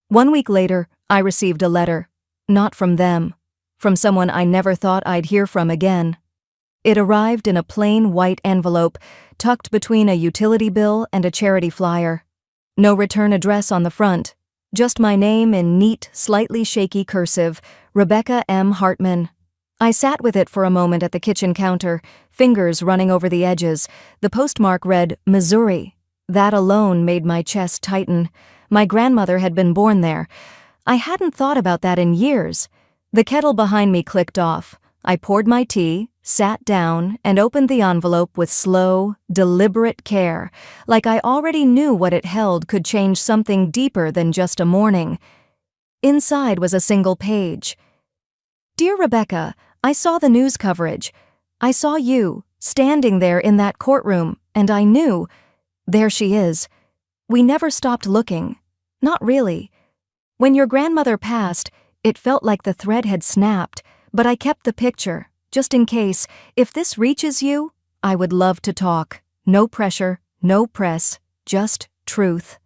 1 week later, I received a letter. Not from them. From someone I never thought I'd hear from again. It arrived in a plain white envelope, tucked between a utility bill and a charity flyer. No return address on the front. Just my name in neat, slightly shaky cursive, Rebecca M. Hartman. I sat with it for a moment at the kitchen counter, fingers running over the edges. The postmark read, Missouri. That alone made my chest tighten. My grandmother had been born there. I hadn't thought about that in years. The kettle behind me clicked off. I poured my tea, sat down, and opened the envelope with slow, deliberate care, like I already knew what it held could change something deeper than just a morning. Inside was a single page. "Dear Rebecca, I saw the news coverage. I saw you, standing there in that courtroom, and I knew, there she is. We never stopped looking. Not really. When your grandmother passed, it felt like the thread had snapped, but I kept the picture, just in case. If this reaches you, I would love to talk. No pressure, no press, just truth.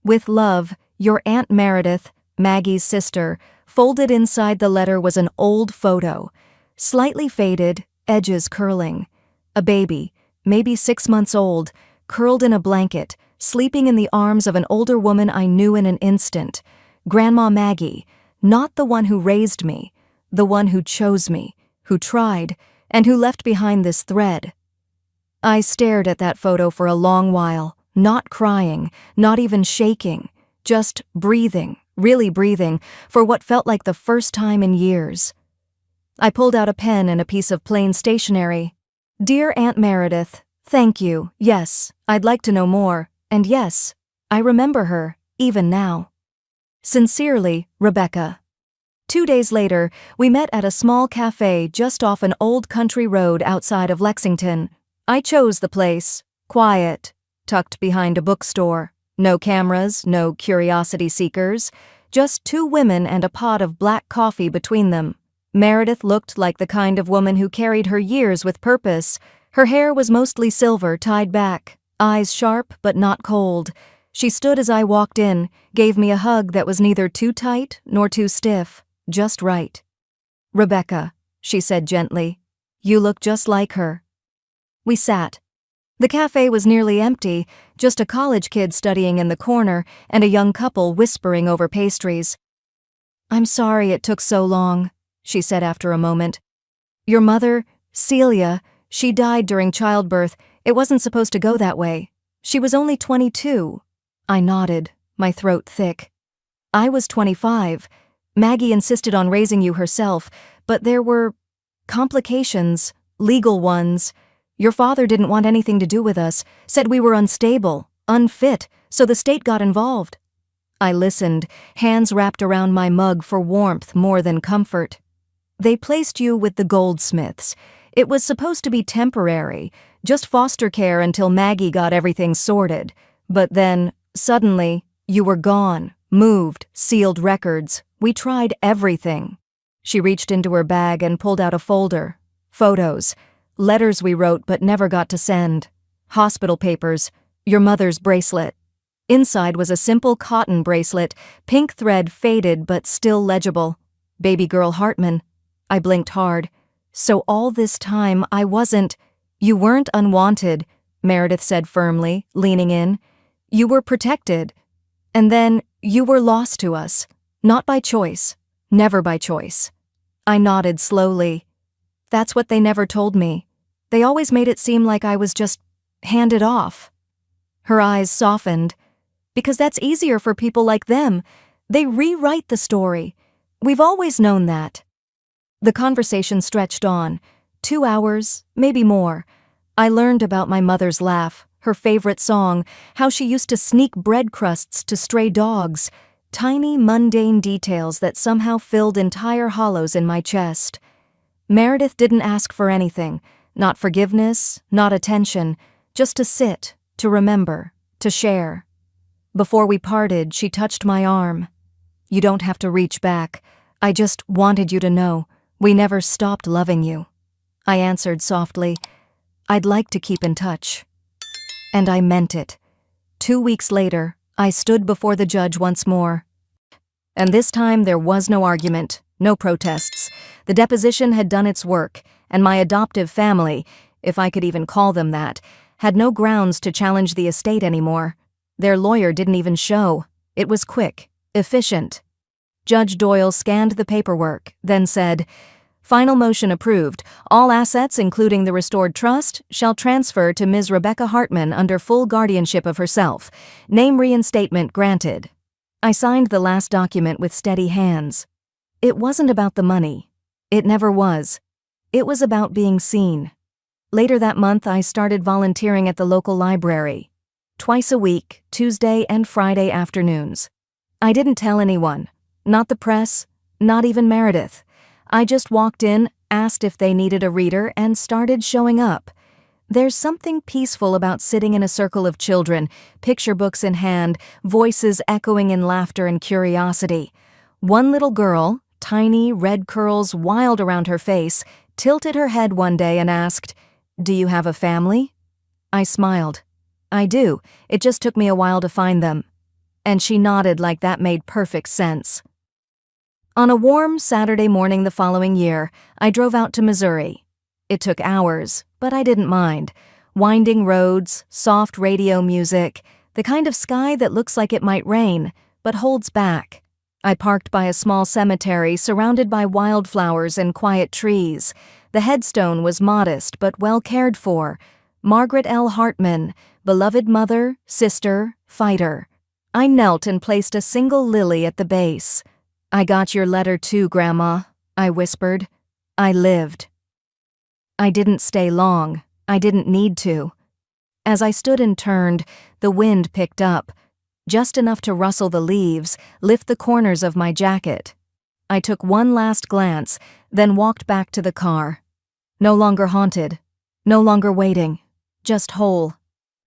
With love, your Aunt Meredith, Maggie's sister." Folded inside the letter was an old photo, slightly faded, edges curling. A baby, maybe 6 months old, curled in a blanket, sleeping in the arms of an older woman I knew in an instant. Grandma Maggie, not the one who raised me, the one who chose me, who tried, and who left behind this thread. I stared at that photo for a long while, not crying, not even shaking, just breathing. Really breathing, for what felt like the first time in years. I pulled out a pen and a piece of plain stationery. "Dear Aunt Meredith, thank you. Yes, I'd like to know more. And yes, I remember her, even now. Sincerely, Rebecca." 2 days later, we met at a small cafe just off an old country road outside of Lexington. I chose the place. Quiet, tucked behind a bookstore. No cameras, no curiosity seekers, just 2 women and a pot of black coffee between them. Meredith looked like the kind of woman who carried her years with purpose. Her hair was mostly silver, tied back, eyes sharp but not cold. She stood as I walked in, gave me a hug that was neither too tight nor too stiff, just right. "Rebecca," she said gently, "you look just like her." We sat. The cafe was nearly empty, just a college kid studying in the corner and a young couple whispering over pastries. "I'm sorry it took so long," she said after a moment. "Your mother, Celia, she died during childbirth. It wasn't supposed to go that way. She was only 22. I nodded, my throat thick. I was 25. Maggie insisted on raising you herself, but there were complications, legal ones. Your father didn't want anything to do with us, said we were unstable, unfit, so the state got involved. I listened, hands wrapped around my mug for warmth more than comfort. They placed you with the Goldsmiths. It was supposed to be temporary, just foster care until Maggie got everything sorted. But then, suddenly, you were gone, moved, sealed records. We tried everything. She reached into her bag and pulled out a folder. Photos. Letters we wrote but never got to send. Hospital papers. Your mother's bracelet. Inside was a simple cotton bracelet, pink thread faded but still legible. Baby girl Hartman. I blinked hard. So all this time I wasn't— You weren't unwanted, Meredith said firmly, leaning in. You were protected. And then you were lost to us. Not by choice. Never by choice. I nodded slowly. That's what they never told me. They always made it seem like I was just handed off. Her eyes softened. Because that's easier for people like them. They rewrite the story. We've always known that. The conversation stretched on. 2 hours, maybe more. I learned about my mother's laugh, her favorite song, how she used to sneak bread crusts to stray dogs, tiny mundane details that somehow filled entire hollows in my chest. Meredith didn't ask for anything, not forgiveness, not attention, just to sit, to remember, to share. Before we parted, she touched my arm. You don't have to reach back. I just wanted you to know. We never stopped loving you. I answered softly, I'd like to keep in touch. And I meant it. 2 weeks later, I stood before the judge once more. And this time there was no argument, no protests. The deposition had done its work, and my adoptive family, if I could even call them that, had no grounds to challenge the estate anymore. Their lawyer didn't even show. It was quick, efficient. Judge Doyle scanned the paperwork, then said, Final motion approved. All assets, including the restored trust, shall transfer to Ms. Rebecca Hartman under full guardianship of herself. Name reinstatement granted. I signed the last document with steady hands. It wasn't about the money. It never was. It was about being seen. Later that month, I started volunteering at the local library. Twice a week, Tuesday and Friday afternoons. I didn't tell anyone. Not the press, not even Meredith. I just walked in, asked if they needed a reader, and started showing up. There's something peaceful about sitting in a circle of children, picture books in hand, voices echoing in laughter and curiosity. One little girl, tiny, red curls wild around her face, tilted her head one day and asked, Do you have a family? I smiled. I do. It just took me a while to find them. And she nodded like that made perfect sense. On a warm Saturday morning the following year, I drove out to Missouri. It took hours, but I didn't mind. Winding roads, soft radio music, the kind of sky that looks like it might rain, but holds back. I parked by a small cemetery surrounded by wildflowers and quiet trees. The headstone was modest but well cared for. Margaret L. Hartman, beloved mother, sister, fighter. I knelt and placed a single lily at the base. I got your letter too, Grandma, I whispered. I lived. I didn't stay long. I didn't need to. As I stood and turned, the wind picked up, just enough to rustle the leaves, lift the corners of my jacket. I took one last glance, then walked back to the car. No longer haunted. No longer waiting. Just whole.